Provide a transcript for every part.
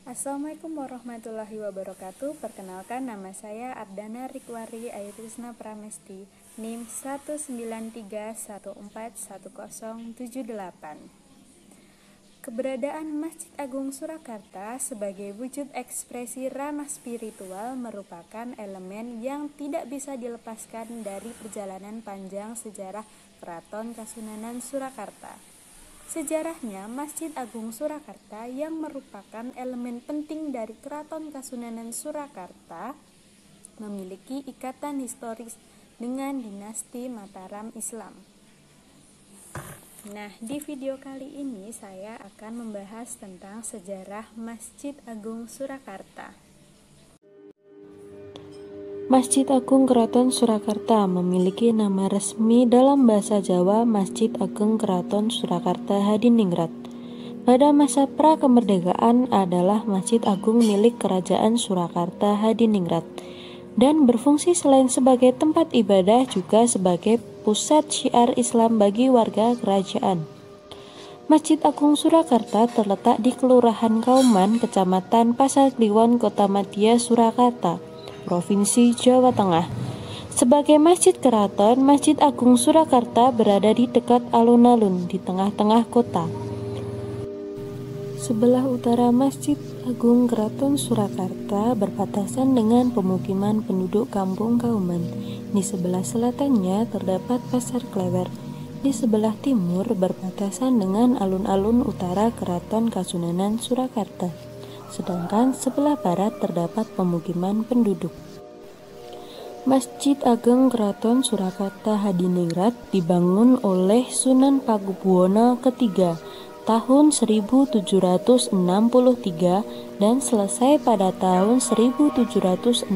Assalamualaikum warahmatullahi wabarakatuh. Perkenalkan, nama saya Ardana Rikwari Ayutrisna Pramesti, NIM 193141078. Keberadaan Masjid Agung Surakarta sebagai wujud ekspresi ranah spiritual merupakan elemen yang tidak bisa dilepaskan dari perjalanan panjang sejarah Keraton Kasunanan Surakarta. Sejarahnya, Masjid Agung Surakarta yang merupakan elemen penting dari Keraton Kasunanan Surakarta memiliki ikatan historis dengan dinasti Mataram Islam. Nah, di video kali ini saya akan membahas tentang sejarah Masjid Agung Surakarta. Masjid Agung Keraton Surakarta memiliki nama resmi dalam bahasa Jawa Masjid Agung Keraton Surakarta Hadiningrat. Pada masa pra-kemerdekaan adalah Masjid Agung milik Kerajaan Surakarta Hadiningrat dan berfungsi selain sebagai tempat ibadah juga sebagai pusat syiar Islam bagi warga kerajaan. Masjid Agung Surakarta terletak di Kelurahan Kauman, Kecamatan Pasar Kliwon, Kota Madya, Surakarta, Provinsi Jawa Tengah. Sebagai masjid keraton, Masjid Agung Surakarta berada di dekat alun-alun di tengah-tengah kota. Sebelah utara Masjid Agung Keraton Surakarta berbatasan dengan pemukiman penduduk Kampung Kauman. Di sebelah selatannya terdapat Pasar Klewer. Di sebelah timur berbatasan dengan alun-alun utara Keraton Kasunanan Surakarta. Sedangkan sebelah barat terdapat pemukiman penduduk. Masjid Agung Keraton Surakarta Hadiningrat dibangun oleh Sunan Pakubuwono III tahun 1763 dan selesai pada tahun 1768.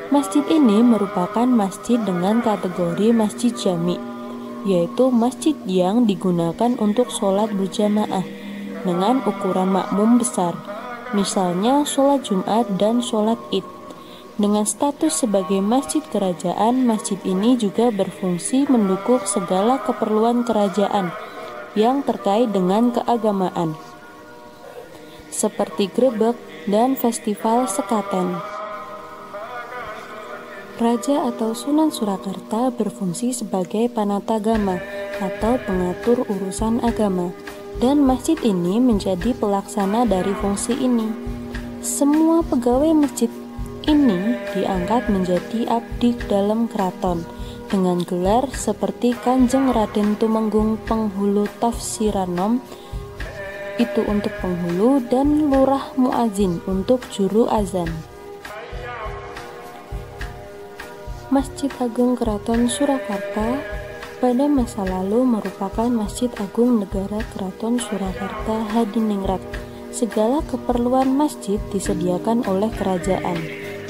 Masjid ini merupakan masjid dengan kategori masjid jami, yaitu masjid yang digunakan untuk sholat berjamaah dengan ukuran makmum besar, misalnya sholat Jumat dan sholat Id. Dengan status sebagai masjid kerajaan, masjid ini juga berfungsi mendukung segala keperluan kerajaan yang terkait dengan keagamaan, seperti grebek dan festival sekaten. Raja atau Sunan Surakarta berfungsi sebagai panatagama atau pengatur urusan agama, dan masjid ini menjadi pelaksana dari fungsi ini. Semua pegawai masjid ini diangkat menjadi abdi dalam keraton dengan gelar seperti Kanjeng Raden Tumenggung Penghulu Tafsiranom itu untuk penghulu dan Lurah Muazin untuk juru azan. Masjid Agung Keraton Surakarta pada masa lalu merupakan Masjid Agung Negara Keraton Surakarta Hadiningrat. Segala keperluan masjid disediakan oleh kerajaan,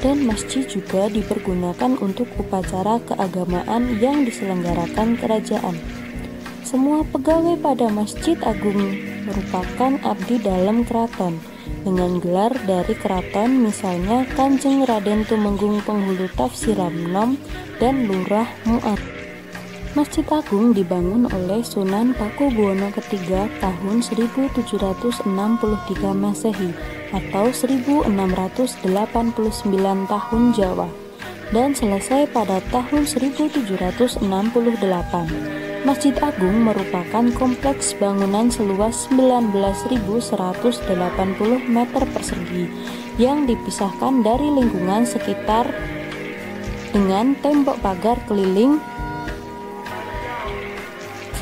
dan masjid juga dipergunakan untuk upacara keagamaan yang diselenggarakan kerajaan. Semua pegawai pada Masjid Agung merupakan abdi dalam keraton dengan gelar dari keraton, misalnya Kanjeng Raden Tumenggung Penghulu Tafsiranom dan Lurah Muazin. Masjid Agung dibangun oleh Sunan Pakubuwono III tahun 1763 Masehi atau 1689 tahun Jawa dan selesai pada tahun 1768. Masjid Agung merupakan kompleks bangunan seluas 19.180 meter persegi yang dipisahkan dari lingkungan sekitar dengan tembok pagar keliling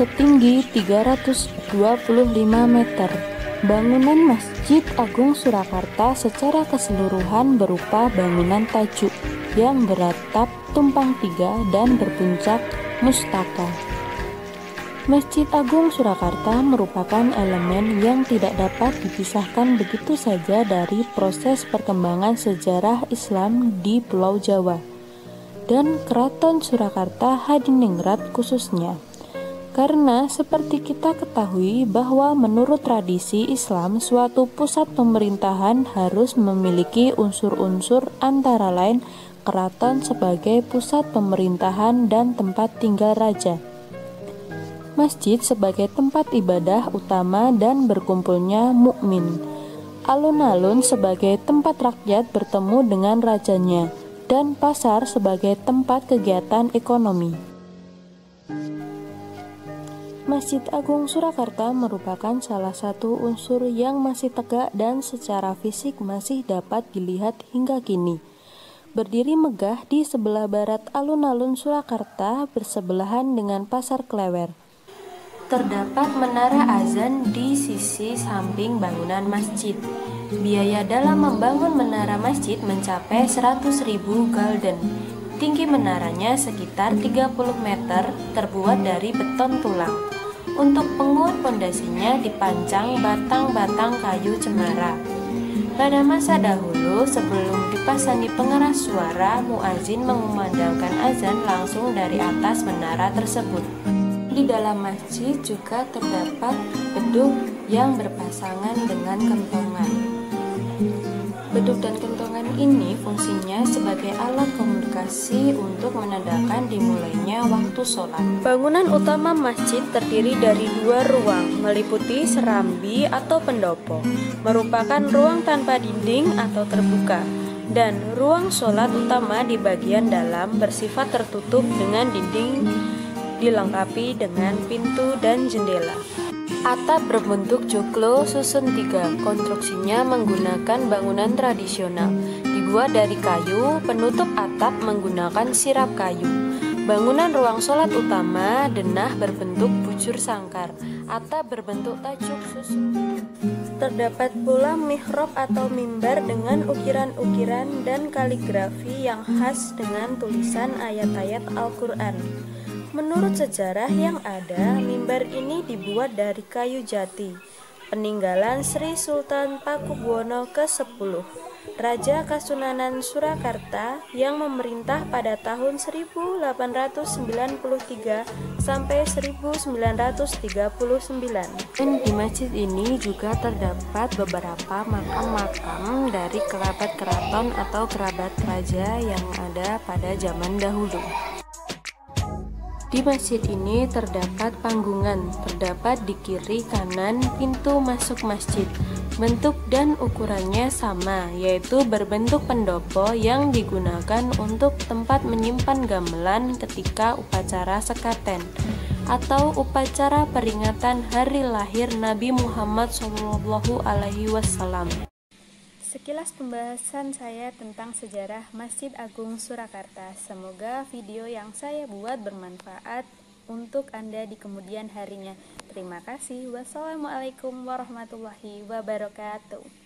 setinggi 325 meter. Bangunan Masjid Agung Surakarta secara keseluruhan berupa bangunan tajuk yang beratap tumpang tiga dan berpuncak mustaka. Masjid Agung Surakarta merupakan elemen yang tidak dapat dipisahkan begitu saja dari proses perkembangan sejarah Islam di Pulau Jawa dan Keraton Surakarta Hadiningrat khususnya. Karena seperti kita ketahui bahwa menurut tradisi Islam, suatu pusat pemerintahan harus memiliki unsur-unsur antara lain keraton sebagai pusat pemerintahan dan tempat tinggal raja, masjid sebagai tempat ibadah utama dan berkumpulnya mukmin, alun-alun sebagai tempat rakyat bertemu dengan rajanya, dan pasar sebagai tempat kegiatan ekonomi. Masjid Agung Surakarta merupakan salah satu unsur yang masih tegak dan secara fisik masih dapat dilihat hingga kini. Berdiri megah di sebelah barat alun-alun Surakarta bersebelahan dengan Pasar Klewer. Terdapat menara azan di sisi samping bangunan masjid. Biaya dalam membangun menara masjid mencapai 100.000 gulden. Tinggi menaranya sekitar 30 meter, terbuat dari beton tulang. Untuk penguat pondasinya dipancang batang-batang kayu cemara. Pada masa dahulu, sebelum dipasangi pengeras suara, muazin mengumandangkan azan langsung dari atas menara tersebut. Di dalam masjid juga terdapat beduk yang berpasangan dengan kentongan. Beduk dan kentongan ini fungsinya sebagai alat komunikasi untuk menandakan dimulainya waktu sholat. Bangunan utama masjid terdiri dari 2 ruang, meliputi serambi atau pendopo, merupakan ruang tanpa dinding atau terbuka, dan ruang sholat utama di bagian dalam bersifat tertutup dengan dinding dilengkapi dengan pintu dan jendela. Atap berbentuk joglo susun 3, konstruksinya menggunakan bangunan tradisional, dibuat dari kayu, penutup atap menggunakan sirap kayu. Bangunan ruang sholat utama denah berbentuk bujur sangkar, atap berbentuk tajuk susun. Terdapat pula mihrab atau mimbar dengan ukiran-ukiran dan kaligrafi yang khas dengan tulisan ayat-ayat Al-Quran. Menurut sejarah yang ada, mimbar ini dibuat dari kayu jati, peninggalan Sri Sultan Pakubuwono ke-10, Raja Kasunanan Surakarta yang memerintah pada tahun 1893 sampai 1939. Dan di masjid ini juga terdapat beberapa makam-makam dari kerabat keraton atau kerabat raja yang ada pada zaman dahulu. Di masjid ini terdapat panggungan, terdapat di kiri kanan pintu masuk masjid. Bentuk dan ukurannya sama, yaitu berbentuk pendopo yang digunakan untuk tempat menyimpan gamelan ketika upacara sekaten atau upacara peringatan hari lahir Nabi Muhammad SAW. Sekilas pembahasan saya tentang sejarah Masjid Agung Surakarta. Semoga video yang saya buat bermanfaat untuk Anda di kemudian harinya. Terima kasih. Wassalamualaikum warahmatullahi wabarakatuh.